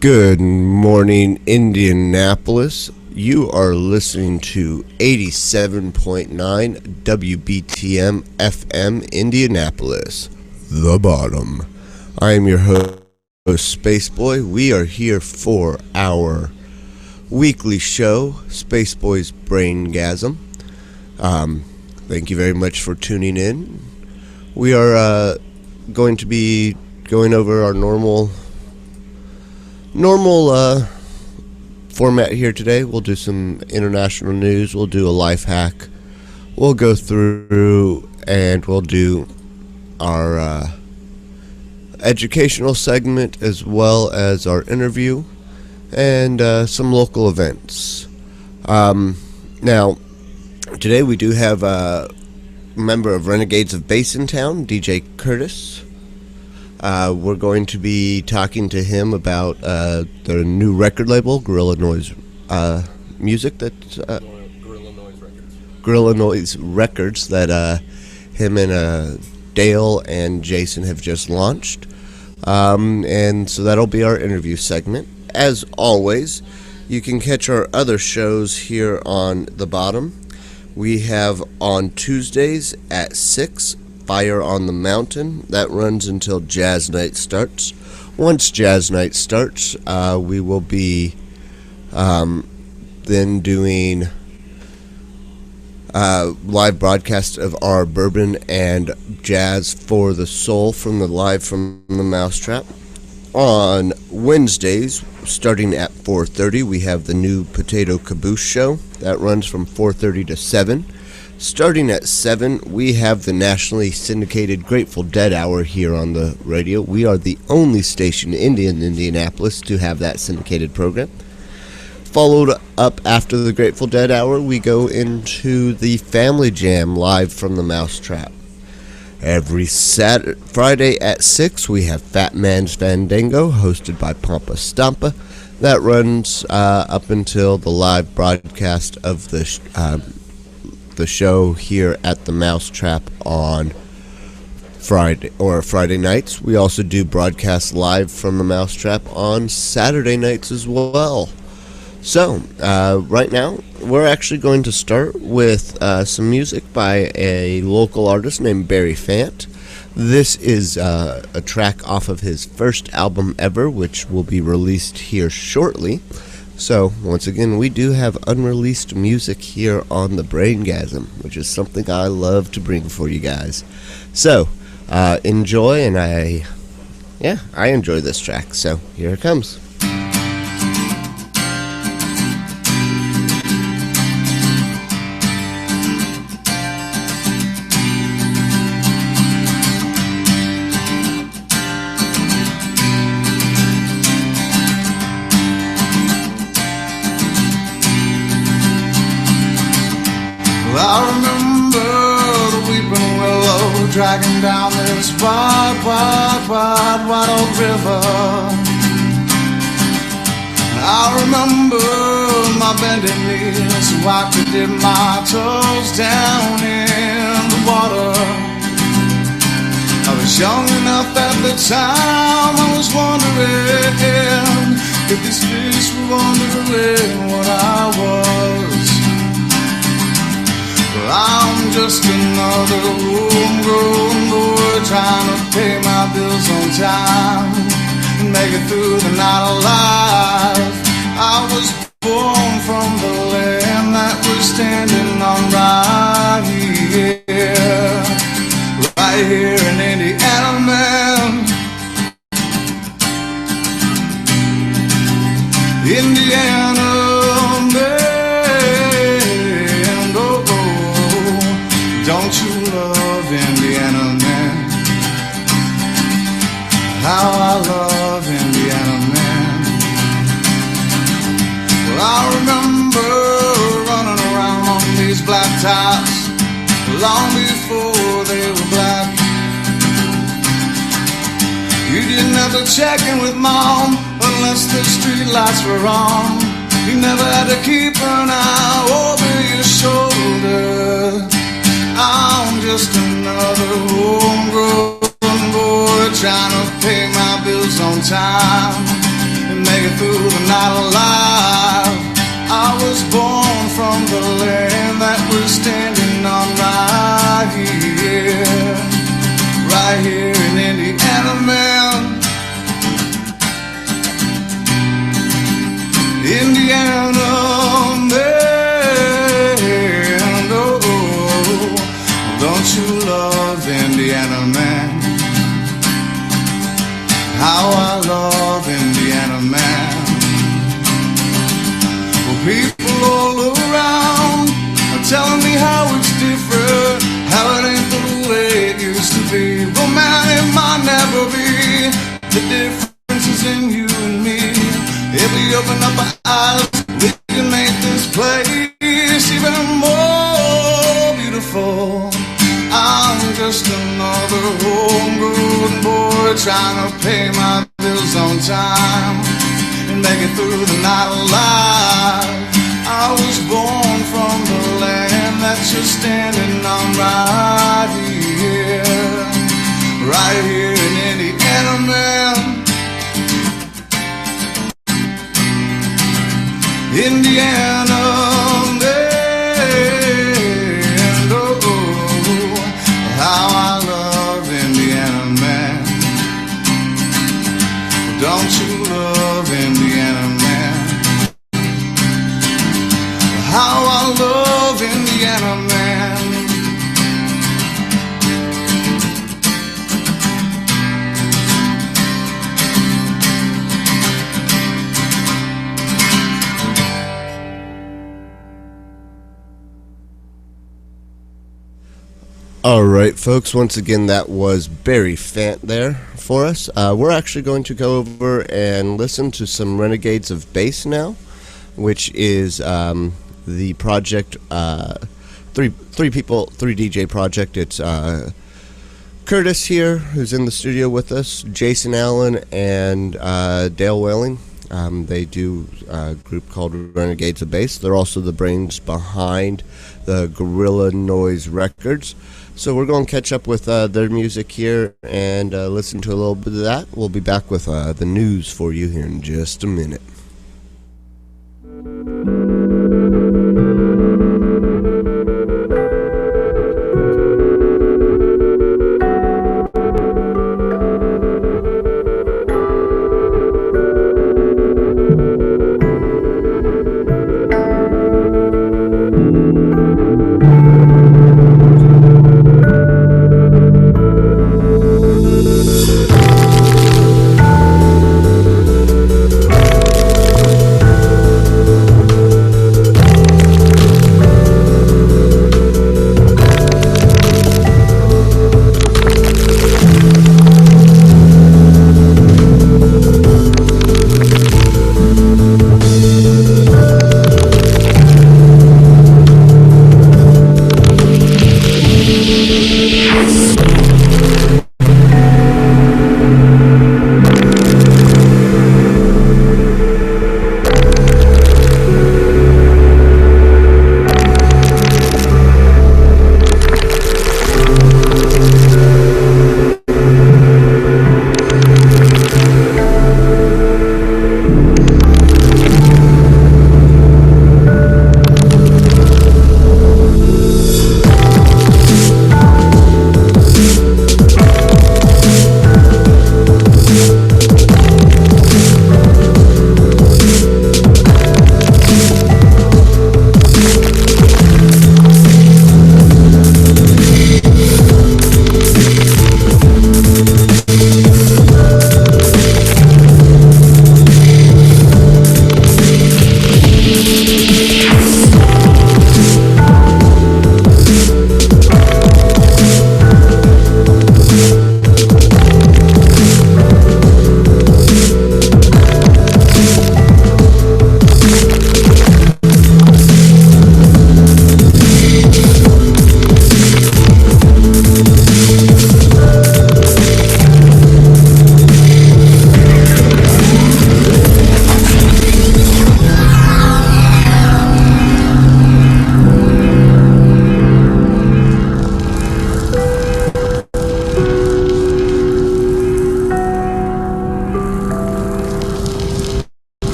Good morning, Indianapolis. You are listening to 87.9 WBTM FM Indianapolis, The Bottom. I am your host, Spaceboy. We are here for our weekly show, Spaceboy's Braingasm. Thank you very much for tuning in. We are going to be going over our normal format here today. We'll do some international news. We'll do a life hack. We'll go through and we'll do our educational segment as well as our interview and some local events. Now, today we do have a member of Renegades of Bass in town, DJ Curtis. We're going to be talking to him about the new record label, Gorilla Noise Music. Gorilla Noise Records that him and Dale and Jason have just launched. And so that'll be our interview segment. As always, you can catch our other shows here on The Bottom. We have on Tuesdays at 6, Fire on the Mountain. That runs until Jazz Night starts. Once Jazz Night starts, we will be then doing live broadcast of our bourbon and jazz for the soul from the Live from the Mousetrap. On Wednesdays, starting at 4:30, we have the new Potato Caboose show. That runs from 4:30 to 7. Starting at 7, we have the nationally syndicated Grateful Dead Hour here on the radio. We are the only station in Indianapolis to have that syndicated program. Followed up after the Grateful Dead Hour, we go into the Family Jam Live from the Mousetrap. Every Friday at 6, we have Fat Man's Fandango, hosted by Pompa Stompa. That runs up until the live broadcast of the show here at the Mousetrap on Friday nights. We also do broadcast live from the Mousetrap on Saturday nights as well. So, right now, we're actually going to start with some music by a local artist named Barry Fant. This is a track off of his first album ever, which will be released here shortly. So, once again, we do have unreleased music here on the Braingasm, which is something I love to bring for you guys. So, enjoy, and I enjoy this track, so here it comes. Dragging down this wide old river. I remember my bending knees so I could dip my toes down in the water. I was young enough at the time, I was wondering if these fish were wondering what I was. I'm just another homegrown boy trying to pay my bills on time and make it through the night alive. I was born from the land that was standing on right here in Indiana, man. Indiana, man. Don't you love Indiana, man? How I love Indiana, man. Well, I remember running around on these black tops long before they were black. You didn't have to check in with mom unless the street lights were on. You never had to keep an eye over your shoulder. I'm just another homegrown boy trying to pay my bills on time and make it just standing on right here in Indiana, man. Indiana, man. Oh, don't you love Indiana, man? How I love Indiana, man. Well, people all around are telling me how it's different, how it ain't the way it used to be. Well, man, it might never be. The difference is in you and me. If we open up our eyes, we can make this place even more beautiful. I'm just another homegrown boy trying to pay my bills on time and make it through the night alive. I was born from the land that you're standing on right here in Indiana, man. Indiana, man. Oh, how I love Indiana, man. Don't you love Indiana, man? How I love Indiana, man. All right, folks, once again, that was Barry Fant there for us. We're actually going to go over and listen to some Renegades of Bass now, which is the project, three DJ project. It's Curtis here, who's in the studio with us, Jason Allen, and Dale Whaling. They do a group called Renegades of Bass. They're also the brains behind the Gorilla Noise Records. So we're going to catch up with their music here and listen to a little bit of that. We'll be back with the news for you here in just a minute.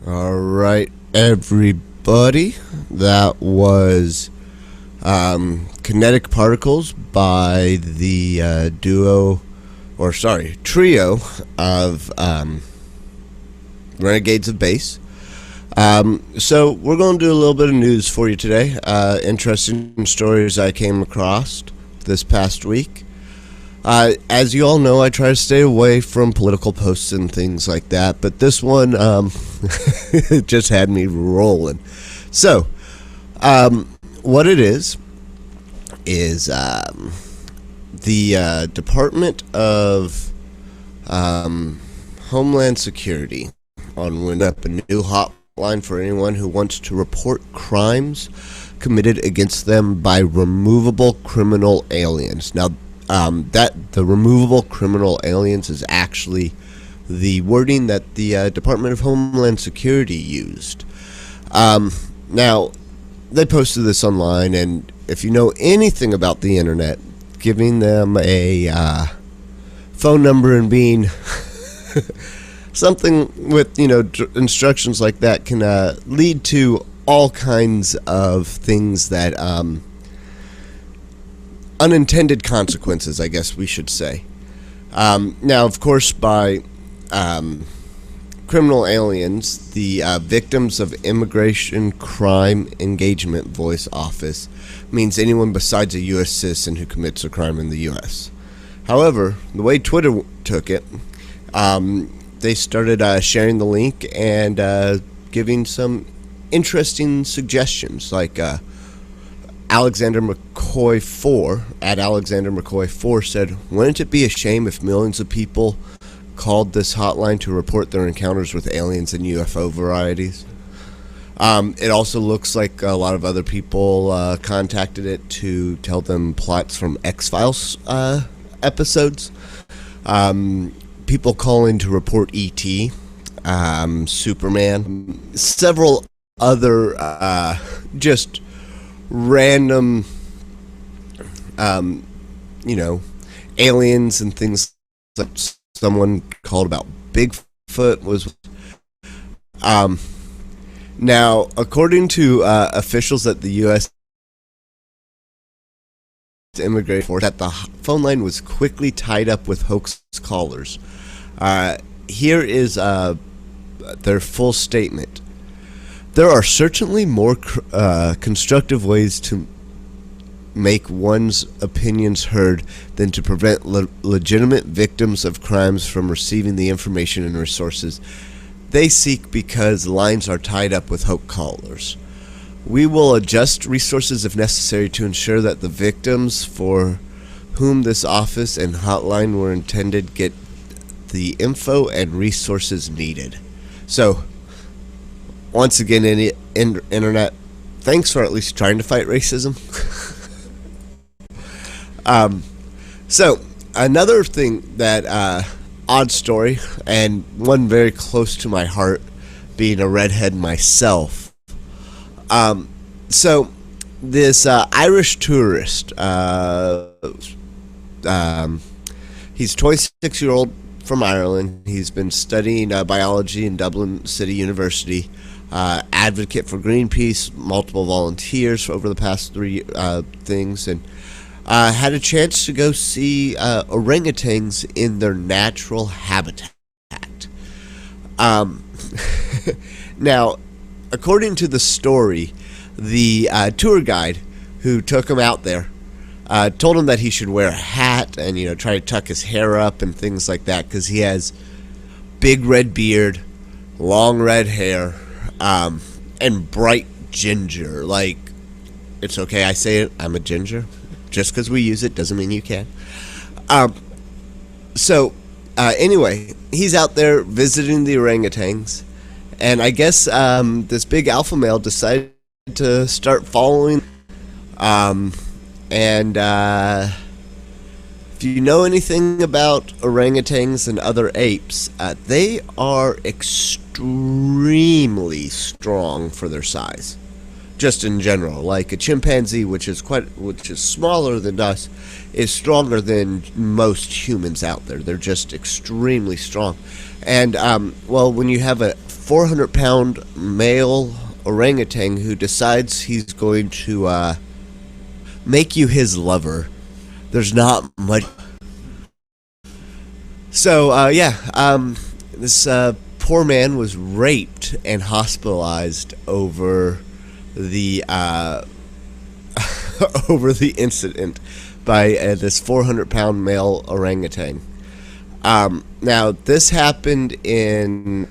All right, everybody. That was Kinetic Particles by the trio of Renegades of Bass. So we're going to do a little bit of news for you today. Interesting stories I came across this past week. As you all know, I try to stay away from political posts and things like that, but this one just had me rolling. So, what it is the Department of Homeland Security went up a new hotline for anyone who wants to report crimes committed against them by removable criminal aliens. Now, that the removable criminal aliens is actually the wording that the Department of Homeland Security used. Now, they posted this online, and if you know anything about the internet, giving them a phone number and being something with, instructions like that can lead to all kinds of things that unintended consequences, I guess we should say. Now, of course, by criminal aliens, the Victims of Immigration Crime Engagement Voice Office means anyone besides a U.S. citizen who commits a crime in the U.S. However, the way Twitter took it, they started sharing the link and giving some interesting suggestions, like Alexander McCoy 4 at Alexander McCoy 4 said, "Wouldn't it be a shame if millions of people called this hotline to report their encounters with aliens and UFO varieties?" It also looks like a lot of other people contacted it to tell them plots from X-Files episodes. People calling to report E.T., Superman, several other just random, aliens and things. Like someone called about Bigfoot was. Now, according to officials at the U.S. Immigration Force, that the phone line was quickly tied up with hoax callers. Here is their full statement. "There are certainly more constructive ways to make one's opinions heard than to prevent legitimate victims of crimes from receiving the information and resources they seek because lines are tied up with hoax callers. We will adjust resources if necessary to ensure that the victims for whom this office and hotline were intended get the info and resources needed." So, once again, internet, thanks for at least trying to fight racism. So, another thing that, odd story, and one very close to my heart, being a redhead myself. So, this Irish tourist, he's 26-year-old from Ireland. He's been studying biology in Dublin City University. Advocate for Greenpeace, multiple volunteers over the past 3 things, and had a chance to go see orangutans in their natural habitat. Now, according to the story, the tour guide who took him out there told him that he should wear a hat and try to tuck his hair up and things like that, because he has big red beard, long red hair, and bright ginger. Like, it's okay, I say it, I'm a ginger. Just because we use it doesn't mean you can. Anyway, he's out there visiting the orangutans, and I guess this big alpha male decided to start following. If you know anything about orangutans and other apes, they are extremely strong for their size. Just in general, like a chimpanzee, which is smaller than us, is stronger than most humans out there. They're just extremely strong. And when you have a 400-pound male orangutan who decides he's going to make you his lover. There's not much. So, this poor man was raped and hospitalized over the over the incident by this 400-pound male orangutan. Now, this happened in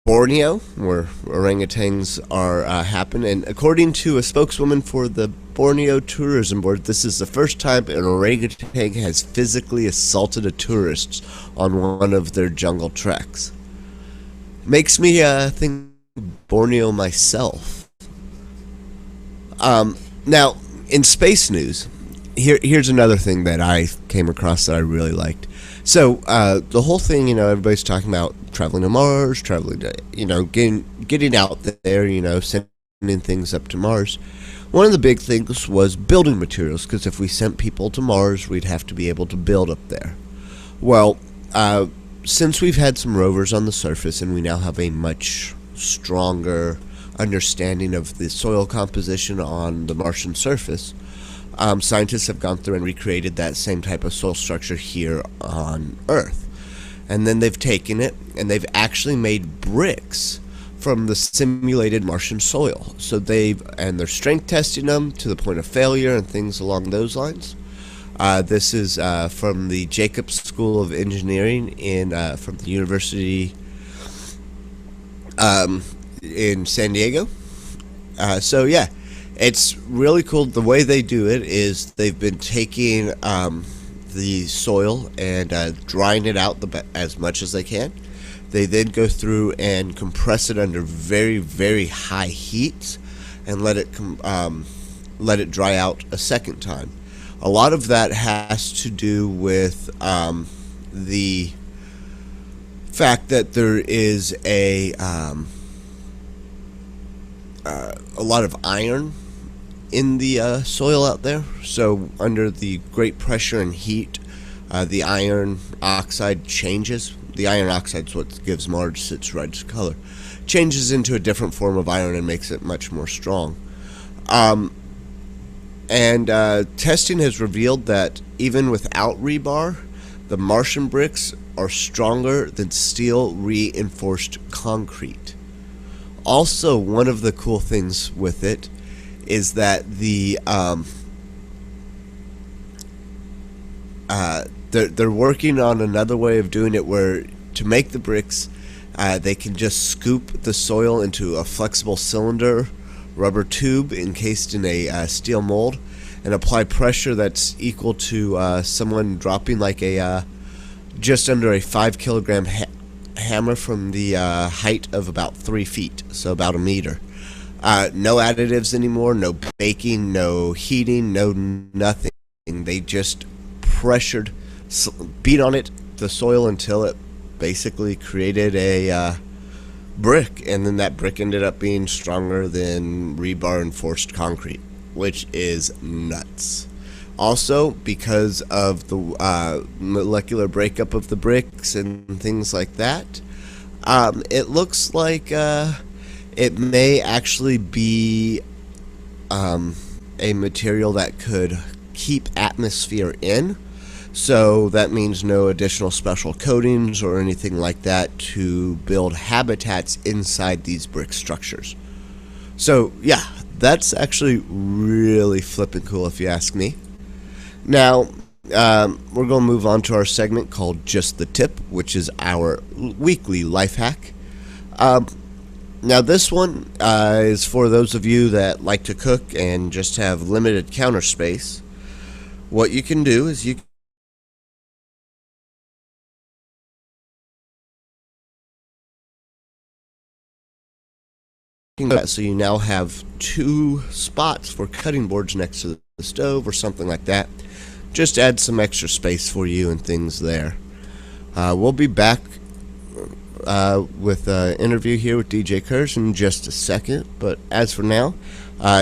Borneo, where orangutans are happen, and according to a spokeswoman for the Borneo Tourism Board, this is the first time an orangutan has physically assaulted a tourist on one of their jungle treks. Makes me think Borneo myself. Now, in space news, here's another thing that I came across that I really liked. So, the whole thing, everybody's talking about traveling to Mars, traveling to, getting out there, sending things up to Mars. One of the big things was building materials, because if we sent people to Mars, we'd have to be able to build up there. Well, since we've had some rovers on the surface and we now have a much stronger understanding of the soil composition on the Martian surface, scientists have gone through and recreated that same type of soil structure here on Earth. And then they've taken it and they've actually made bricks from the simulated Martian soil. So they're strength testing them to the point of failure and things along those lines. This is from the Jacobs School of Engineering from the University in San Diego. It's really cool. The way they do it is they've been taking the soil and drying it out as much as they can. They then go through and compress it under very, very high heat and let it dry out a second time. A lot of that has to do with the fact that there is a lot of iron in the soil out there. So under the great pressure and heat, the iron oxide changes. The iron oxide is what gives Mars its red color. Changes into a different form of iron and makes it much more strong. Testing has revealed that even without rebar, the Martian bricks are stronger than steel reinforced concrete. Also, one of the cool things with it is that they're working on another way of doing it where to make the bricks, they can just scoop the soil into a flexible cylinder rubber tube encased in a steel mold and apply pressure that's equal to someone dropping like a just under a 5 kilogram hammer from the height of about 3 feet, so about a meter. No additives anymore, no baking, no heating, no nothing. They just beat on it, the soil, until it basically created a brick, and then that brick ended up being stronger than rebar enforced concrete, which is nuts. Also, because of the molecular breakup of the bricks and things like that, it looks like it may actually be a material that could keep atmosphere in. So that means no additional special coatings or anything like that to build habitats inside these brick structures. So yeah, that's actually really flippin' cool if you ask me. Now, we're going to move on to our segment called Just the Tip, which is our weekly life hack. Now this one is for those of you that like to cook and just have limited counter space. What you can do is so you now have 2 spots for cutting boards next to the stove or something like that. Just add some extra space for you and things there. We'll be back with an interview here with DJ Kurz in just a second, but as for now,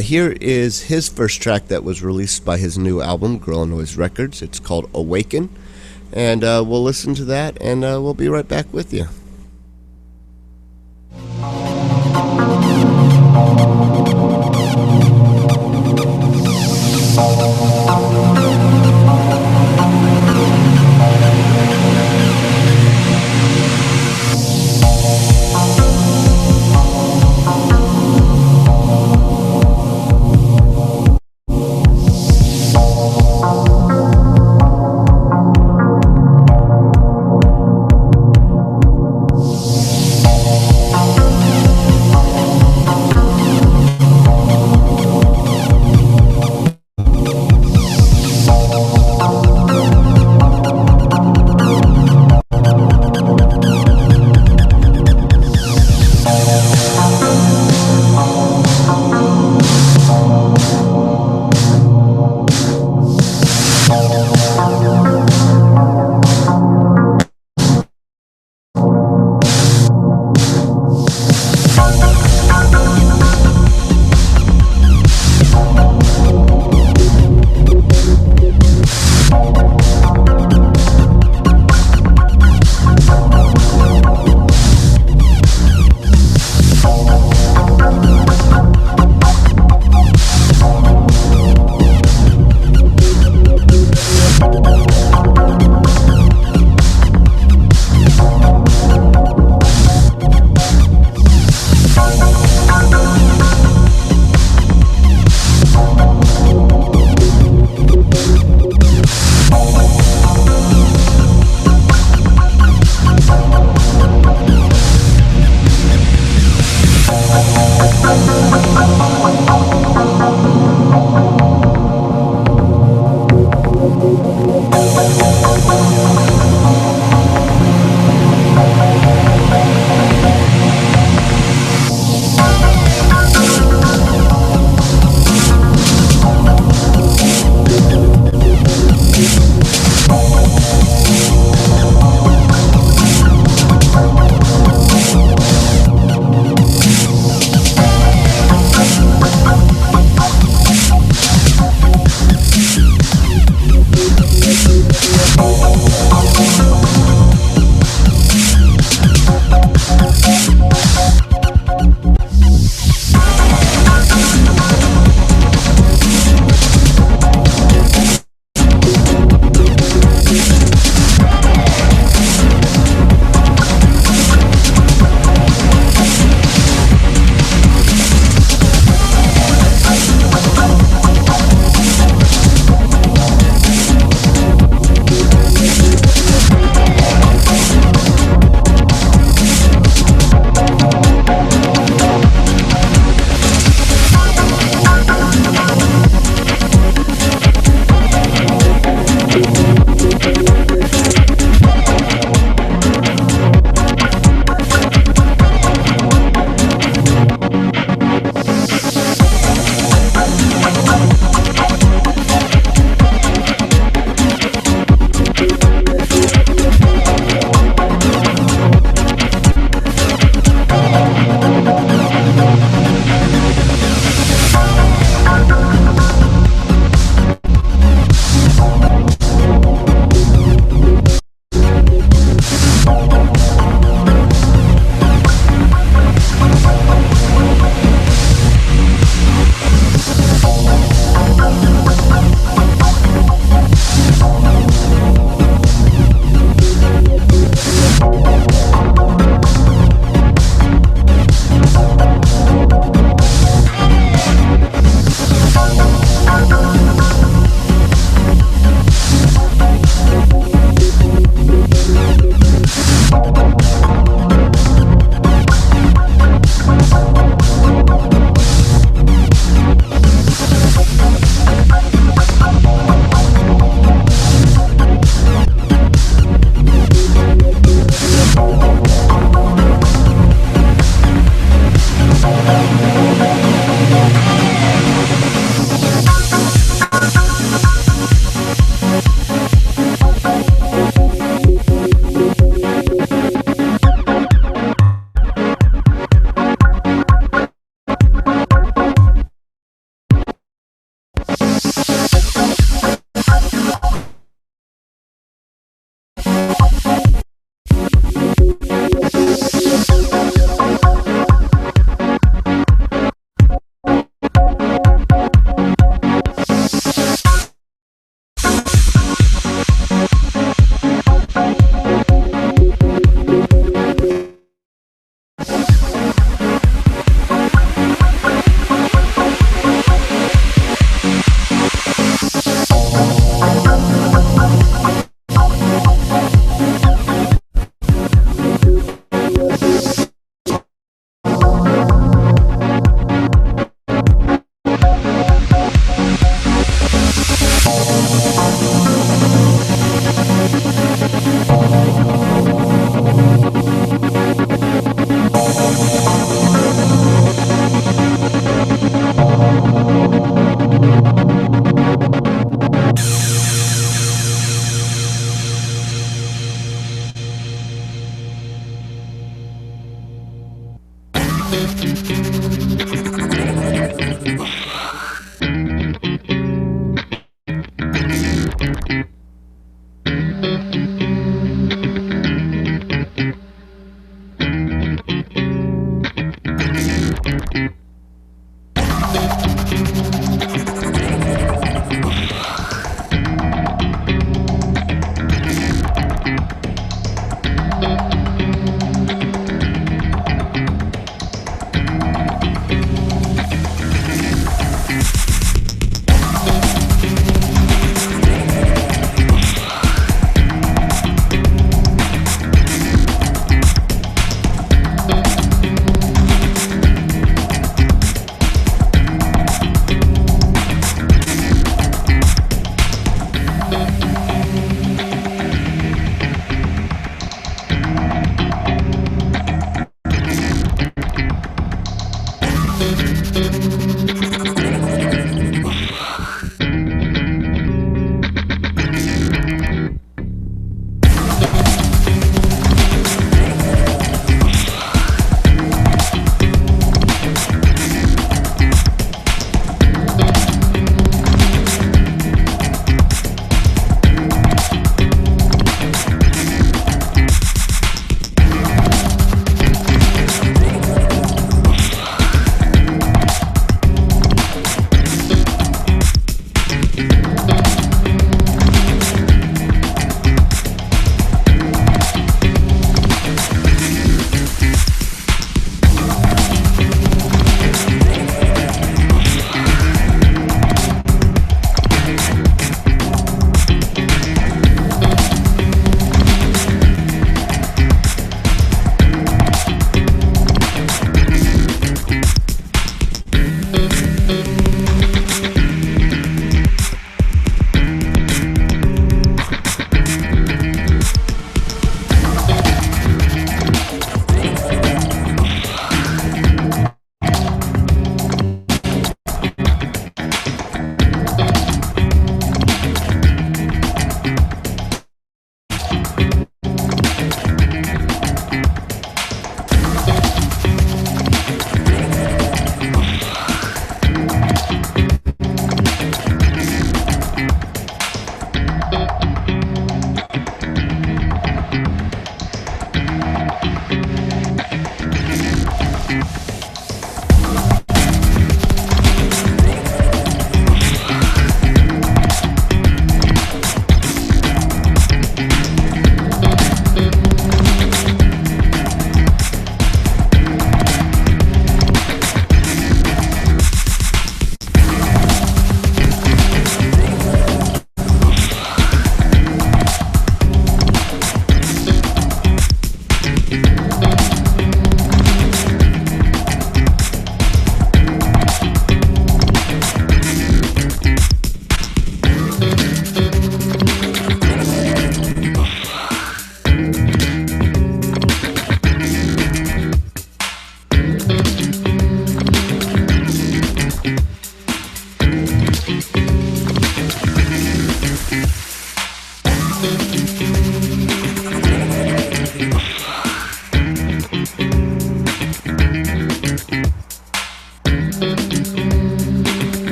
here is his first track that was released by his new album, Girl Noise Records. It's called Awaken, and we'll listen to that, and we'll be right back with you.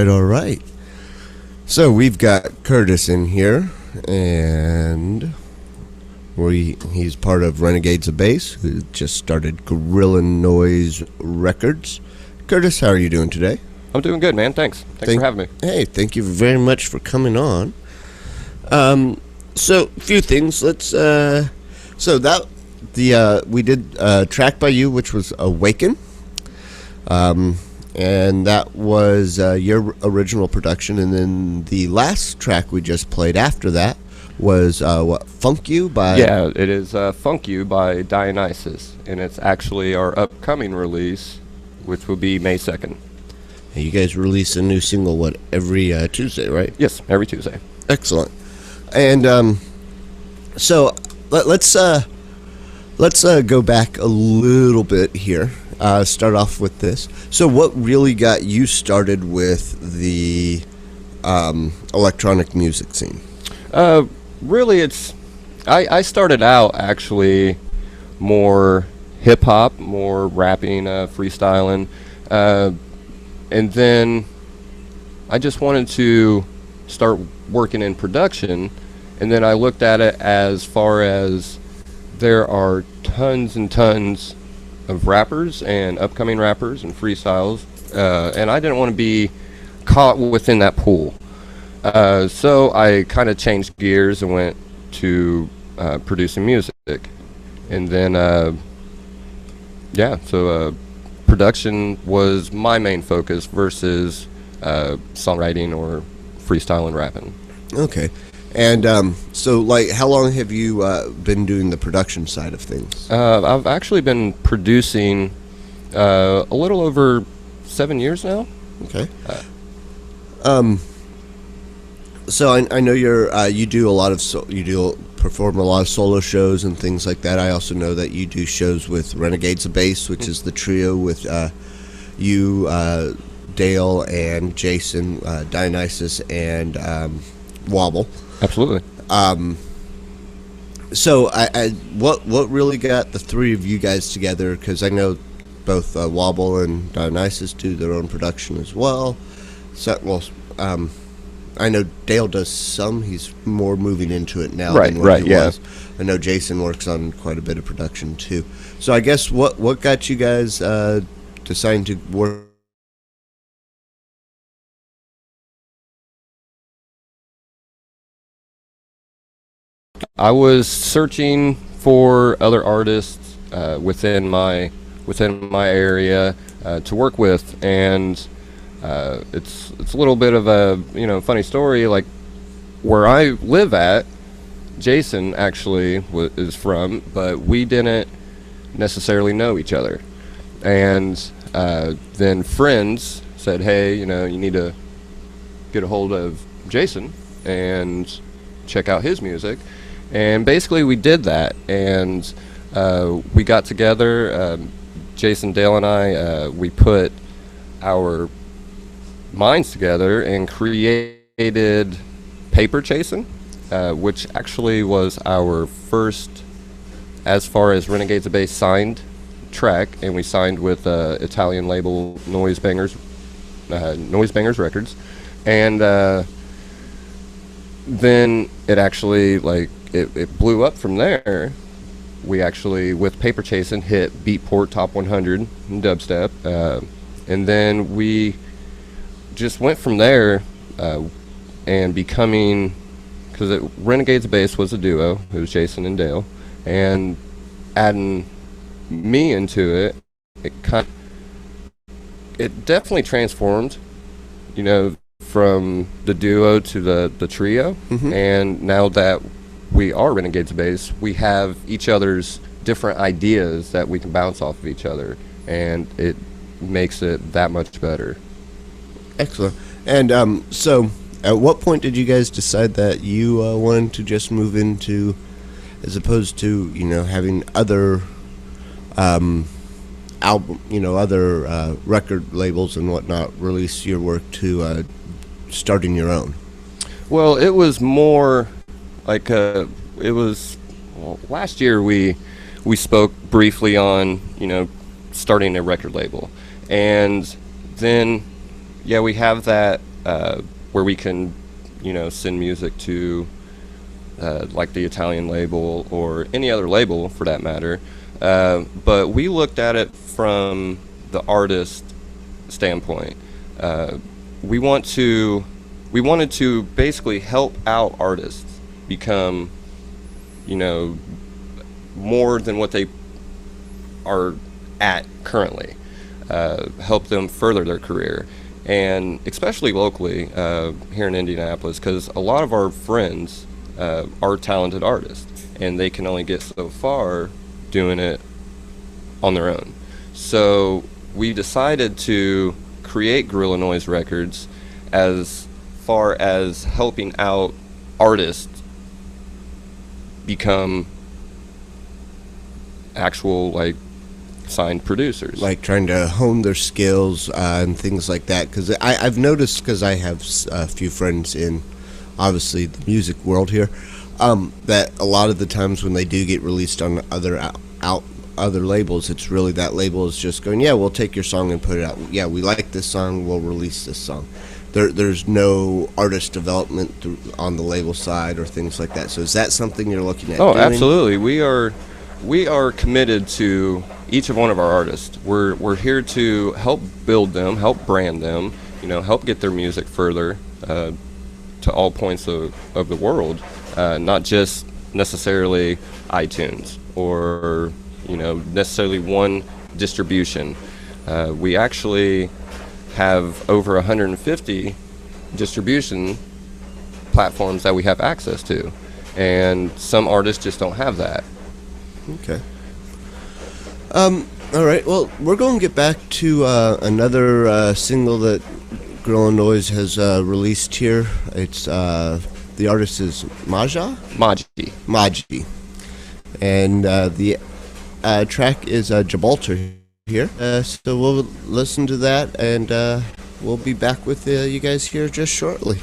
All right. So we've got Curtis in here, and he's part of Renegades of Bass, who just started Gorilla Noise Records. Curtis, how are you doing today? I'm doing good, man. Thanks for having me. Hey, thank you very much for coming on. So a few things. Let's we did a track by you, which was Awaken. And that was your original production, and then the last track we just played after that was Funk You by... Yeah, it is Funk You by Dionysus, and it's actually our upcoming release, which will be May 2nd. You guys release a new single, every Tuesday, right? Yes, every Tuesday. Excellent. And so let's go back a little bit here. Start off with this. So what really got you started with the electronic music scene? Really, I started out actually more hip-hop, more rapping, freestyling, and then I just wanted to start working in production, and then I looked at it as far as there are tons and tons of rappers and upcoming rappers and freestyles, and I didn't want to be caught within that pool. So I kind of changed gears and went to producing music, and then production was my main focus versus songwriting or freestyle and rapping. Okay. And so, how long have you been doing the production side of things? I've actually been producing a little over 7 years now. Okay. So I know you do a lot of perform a lot of solo shows and things like that. I also know that you do shows with Renegades of Bass, which is the trio with you, Dale, and Jason, Dionysus, and Wobble. Absolutely. So what really got the three of you guys together? Because I know both Wobble and Dionysus do their own production as well. So, I know Dale does some. He's more moving into it now than what he was. I know Jason works on quite a bit of production too. So I guess what got you guys deciding to work? I was searching for other artists within my area to work with, and it's a little bit of a funny story. Like where I live at, Jason actually is from, but we didn't necessarily know each other. And then friends said, "Hey, you need to get a hold of Jason and check out his music." And basically we did that, and we got together, Jason, Dale, and I, we put our minds together and created Paper Chasin', which actually was our first, as far as Renegades of Bass, signed track, and we signed with Italian label Noise Bangers Records, and then it actually, it blew up from there. We actually, with Paper Chasin', hit Beatport Top 100 in dubstep, and then we just went from there, and becoming, because Renegades of Bass was a duo, it was Jason and Dale, and adding me into it, it definitely transformed, from the duo to the trio. Mm-hmm. And now that we are Renegades of Bass, we have each other's different ideas that we can bounce off of each other, and it makes it that much better. Excellent. And so At what point did you guys decide that you wanted to just move into, as opposed to having other other record labels and whatnot release your work to starting your own? Well, it was more like last year we spoke briefly on starting a record label, and then we have that where we can send music to like the Italian label or any other label for that matter, but we looked at it from the artist standpoint. We wanted to basically help out artists become more than what they are at currently, help them further their career, and especially locally here in Indianapolis, because a lot of our friends are talented artists and they can only get so far doing it on their own. So we decided to create Gorilla Noise Records as far as helping out artists become actual signed producers, like trying to hone their skills and things like that. Because I've noticed, because I have a few friends in obviously the music world here, that a lot of the times when they do get released on other labels, it's really that label is just going, we'll take your song and put it out. We like this song, we'll release this song. There's no artist development on the label side or things like that. So is that something you're looking at doing? Absolutely. We are committed to each of one of our artists. We're here to help build them, help brand them, help get their music further to all points of the world, not just necessarily iTunes or necessarily one distribution. We actually have over 150 distribution platforms that we have access to, and some artists just don't have that. Okay. All right. Well, we're going to get back to another single that Gorilla Noise has released here. It's the artist is Maji, and the track is Gibraltar here. So we'll listen to that, and we'll be back with you guys here just shortly.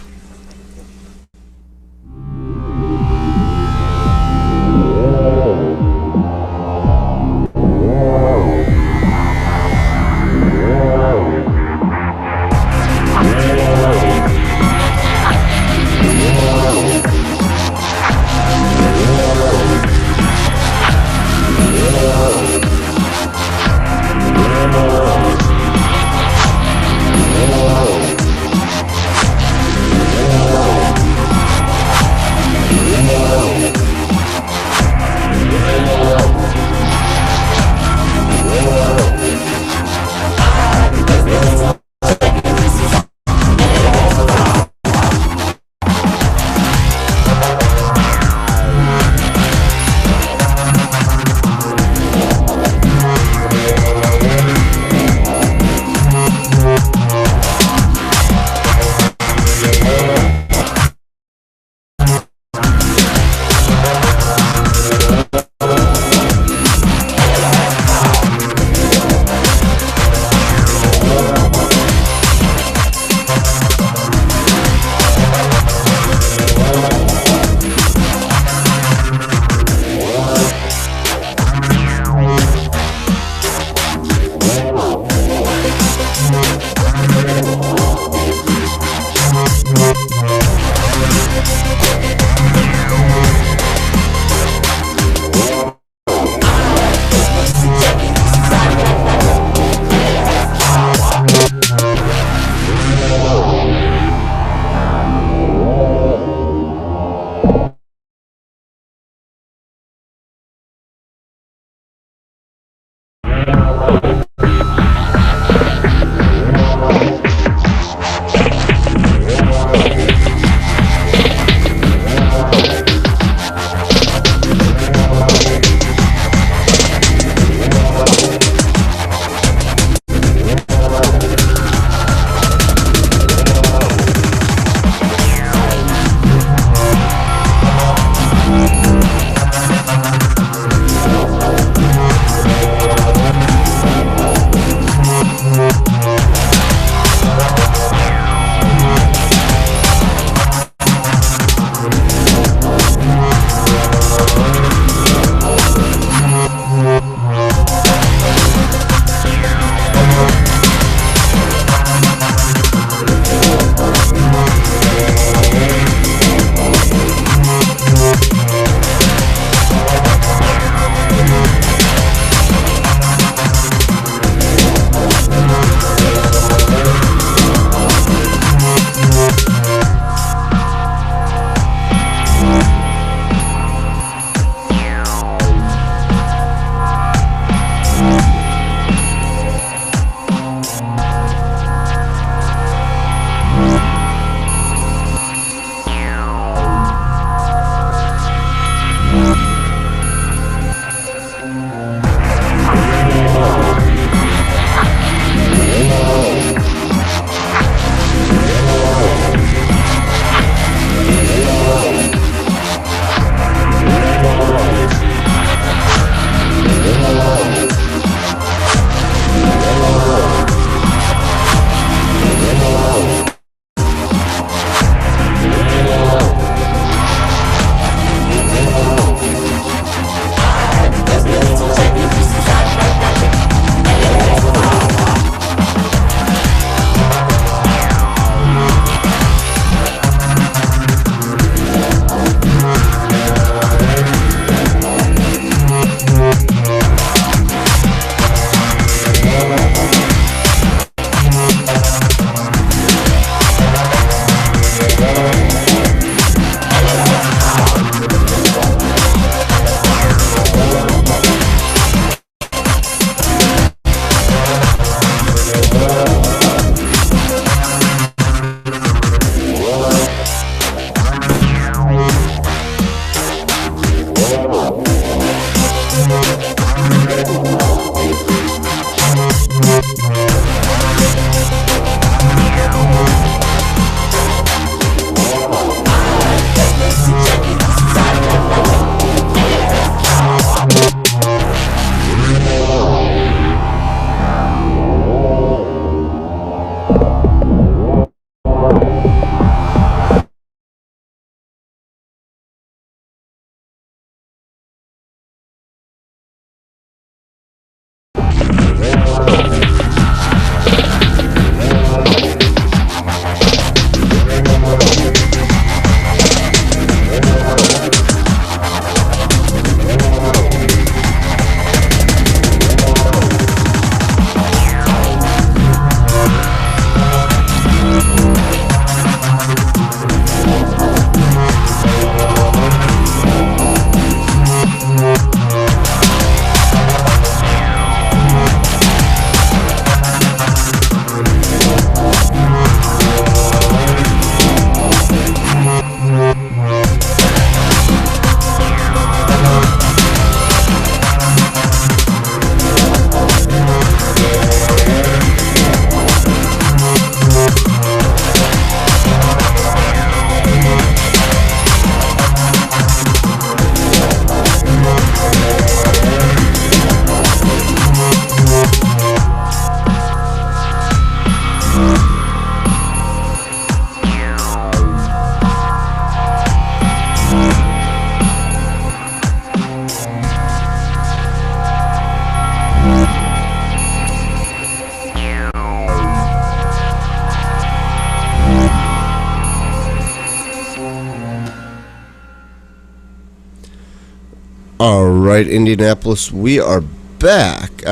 All right, Indianapolis, we are back.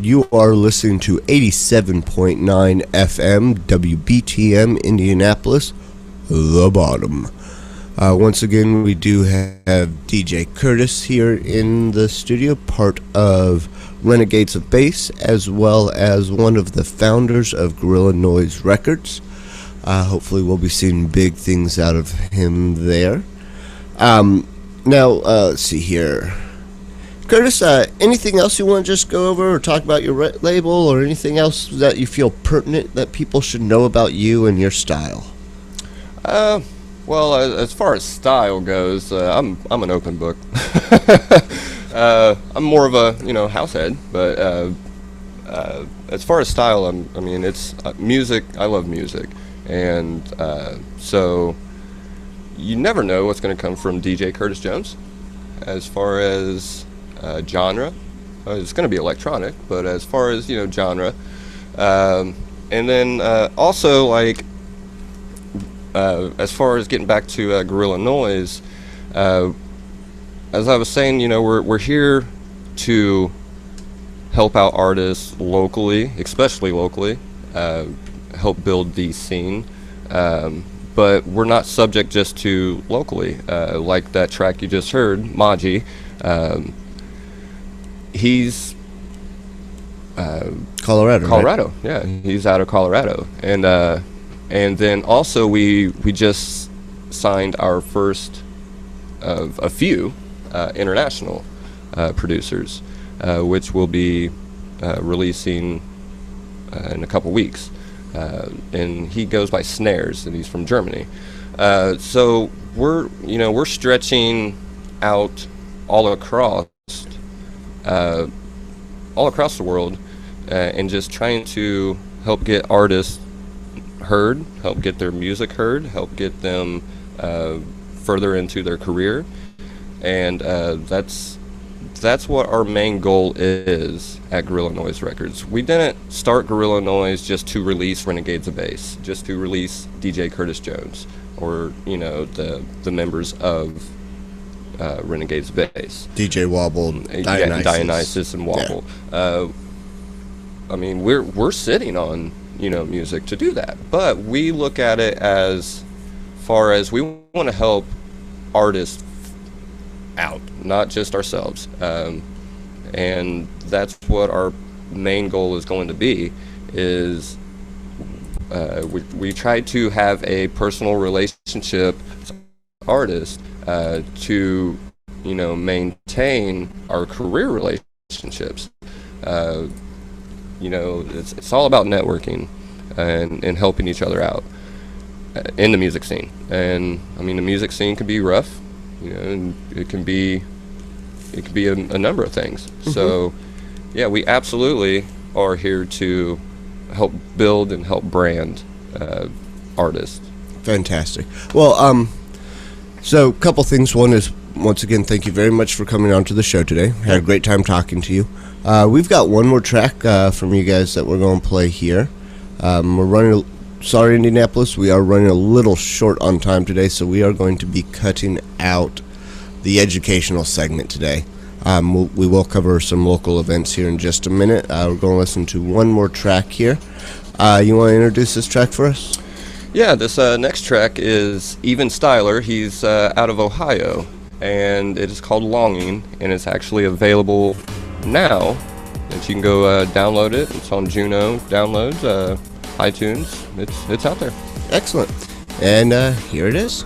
You are listening to 87.9 FM WBTM Indianapolis, the bottom. Once again, we do have DJ Curtis here in the studio, part of Renegades of Bass, as well as one of the founders of Gorilla Noise Records. Hopefully we'll be seeing big things out of him there. Now, let's see here. Curtis, anything else you want to just go over or talk about your label or anything else that you feel pertinent that people should know about you and your style? Well, as far as style goes, I'm an open book. I'm more of a house head, but as far as style, I mean it's music. I love music, and so you never know what's going to come from DJ Curtis Jones. As far as genre, it's going to be electronic, but as far as genre, and then also like as far as getting back to Gorilla Noise, as I was saying, we're here to help out artists locally, especially locally, help build the scene. But we're not subject just to locally. Like that track you just heard, Maji. He's Colorado. Right? Yeah, he's out of Colorado, and then also we just signed our first of a few international producers, which will be releasing in a couple weeks. And he goes by Snares, and he's from Germany. So we're stretching out all across the world, and just trying to help get artists heard, help get their music heard, help get them further into their career, and that's what our main goal is at Gorilla Noise Records. We didn't start Gorilla Noise just to release Renegades of Bass, just to release DJ Curtis Jones, or the members of Renegades of Bass. DJ Wobble, Dionysus and Wobble. Yeah. I mean, we're sitting on music to do that, but we look at it as far as we want to help artists out, not just ourselves, and that's what our main goal is going to be. Is we try to have a personal relationship with artists to maintain our career relationships. It's all about networking and helping each other out in the music scene. And I mean, the music scene can be rough, and it can be a number of things. Mm-hmm. So yeah, we absolutely are here to help build and help brand artists. Fantastic. Well, so a couple things. One is, once again, thank you very much for coming on to the show today. Had a great time talking to you. We've got one more track from you guys that we're going to play here. We're running. Sorry, Indianapolis, we are running a little short on time today, so we are going to be cutting out the educational segment today. We will cover some local events here in just a minute. We're going to listen to one more track here. You want to introduce this track for us? Yeah, this next track is Even Styler. He's out of Ohio, and it is called Longing, and it's actually available now, and you can go download it. It's on Juno Downloads, iTunes. It's out there. Excellent. And here it is.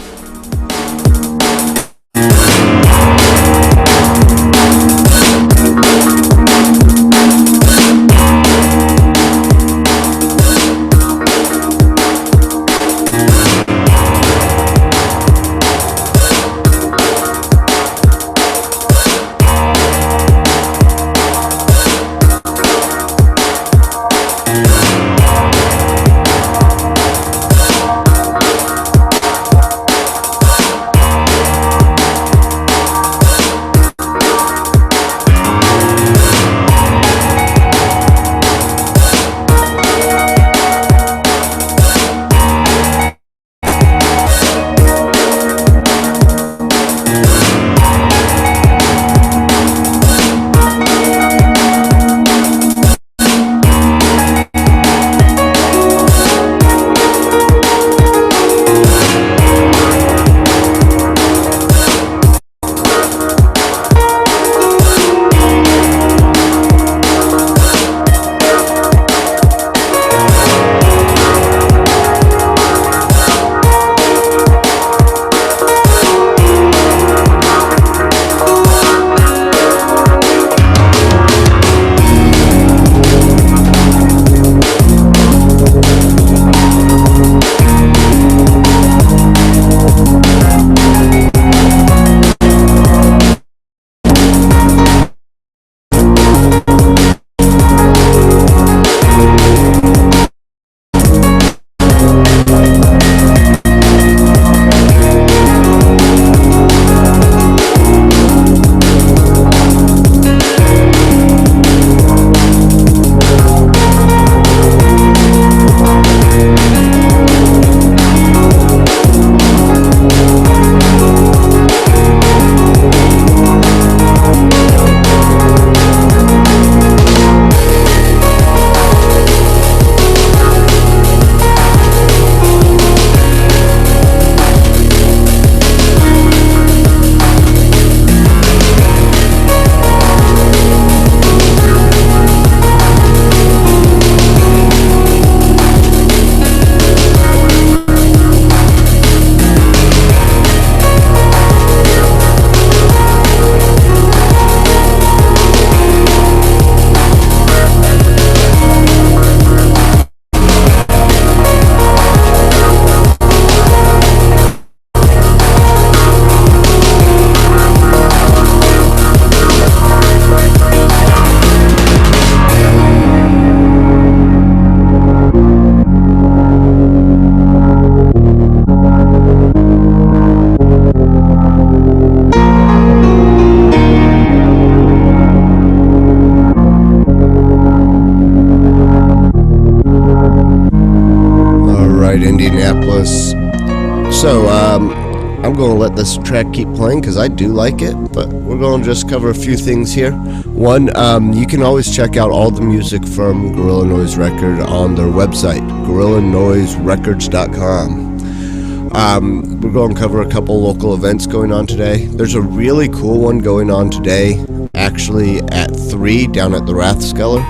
So, I'm going to let this track keep playing because I do like it, but we're going to just cover a few things here. One, you can always check out all the music from Gorilla Noise Record on their website, gorillanoiserecords.com. We're going to cover a couple local events going on today. There's a really cool one going on today, actually at 3 down at the Rathskeller.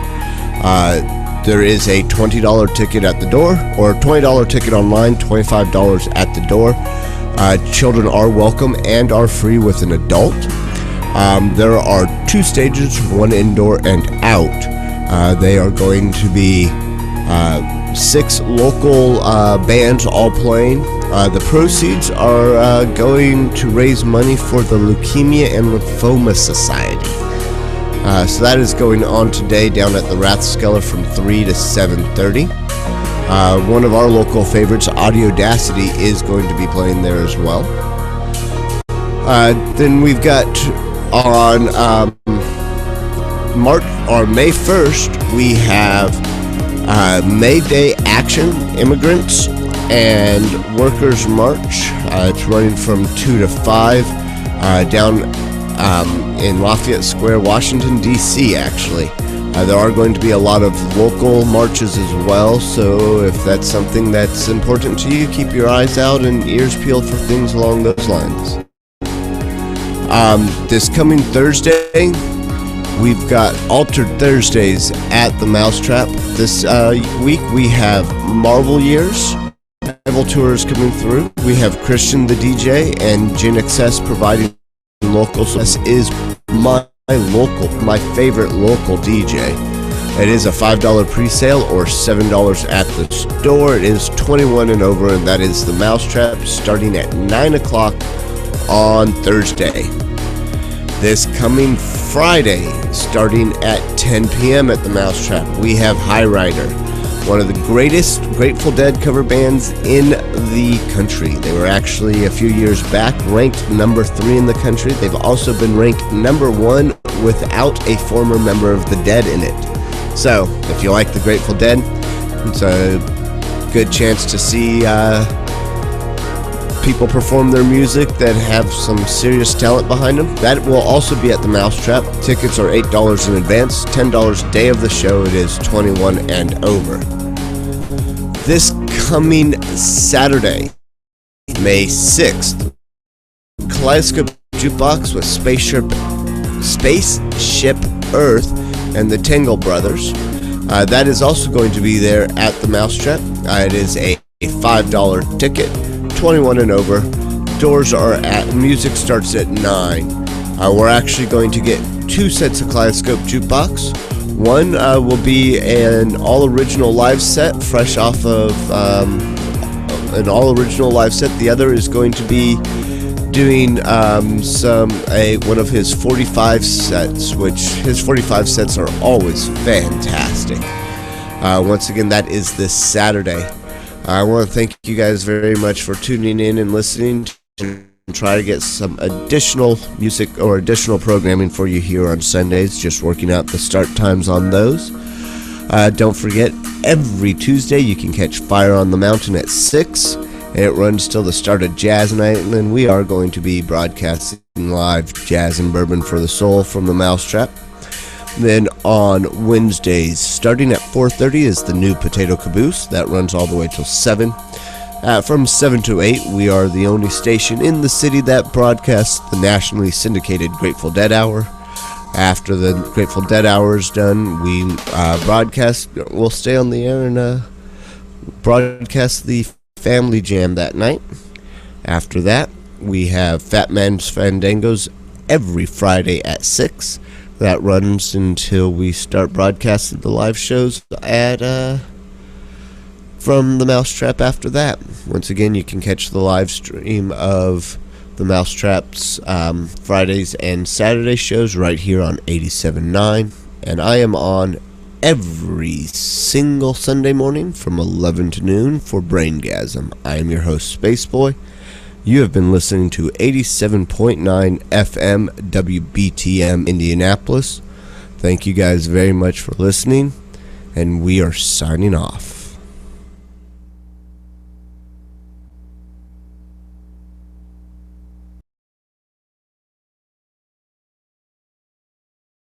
There is a $20 ticket at the door, or $20 ticket online, $25 at the door. Children are welcome and are free with an adult. There are 2 stages, one indoor and out. They are going to be 6 local bands all playing. The proceeds are going to raise money for the Leukemia and Lymphoma Society. So that is going on today down at the Rathskeller from 3 to 7:30. One of our local favorites, Audiodacity, is going to be playing there as well. Then we've got on May 1st, we have May Day Action Immigrants and Workers March. It's running from 2 to 5 down in Lafayette Square, Washington, D.C. actually. There are going to be a lot of local marches as well, so if that's something that's important to you, keep your eyes out and ears peeled for things along those lines. This coming Thursday, we've got Altered Thursdays at the Mousetrap. This week we have Marvel Years, Rival Tours coming through. We have Christian the DJ and Gin Excess providing local. So this is my favorite local DJ. It is a $5 pre-sale or $7 at the store. It is 21 and over, and that is the Mousetrap starting at 9 o'clock on Thursday. This coming Friday, starting at 10 p.m. at the Mousetrap, we have High Rider, one of the greatest Grateful Dead cover bands in the country. They were actually a few years back ranked number 3 in the country. They've also been ranked number 1 without a former member of the Dead in it. So, if you like the Grateful Dead, it's a good chance to see people perform their music that have some serious talent behind them. That will also be at the Mousetrap. Tickets are $8 in advance, $10 day of the show. It is 21 and over. This coming Saturday, May 6th, Kaleidoscope Jukebox with Spaceship Earth and the Tangle Brothers. That is also going to be there at the Mousetrap. It is a $5 ticket, 21 and over. Doors are music starts at 9. We're actually going to get 2 sets of Kaleidoscope Jukebox. One will be an all-original live set, fresh off of an all-original live set. The other is going to be doing one of his 45 sets, which his 45 sets are always fantastic. Once again, that is this Saturday. I want to thank you guys very much for tuning in and listening, and try to get some additional music or additional programming for you here on Sundays, just working out the start times on those. Don't forget, every Tuesday you can catch Fire on the Mountain at 6, and it runs till the start of Jazz Night, and then we are going to be broadcasting live Jazz and Bourbon for the Soul from the Mousetrap. Then on Wednesdays, starting at 4:30, is the new Potato Caboose. That runs all the way till 7. From 7 to 8, we are the only station in the city that broadcasts the nationally syndicated Grateful Dead Hour. After the Grateful Dead Hour is done, we we'll stay on the air and broadcast the Family Jam that night. After that, we have Fat Man's Fandangos every Friday at 6. That runs until we start broadcasting the live shows from the Mousetrap after that. Once again, you can catch the live stream of the Mousetrap's Fridays and Saturday shows right here on 87.9. And I am on every single Sunday morning from 11 to noon for Braingasm. I am your host, Spaceboy. You have been listening to 87.9 FM WBTM Indianapolis. Thank you guys very much for listening, and we are signing off.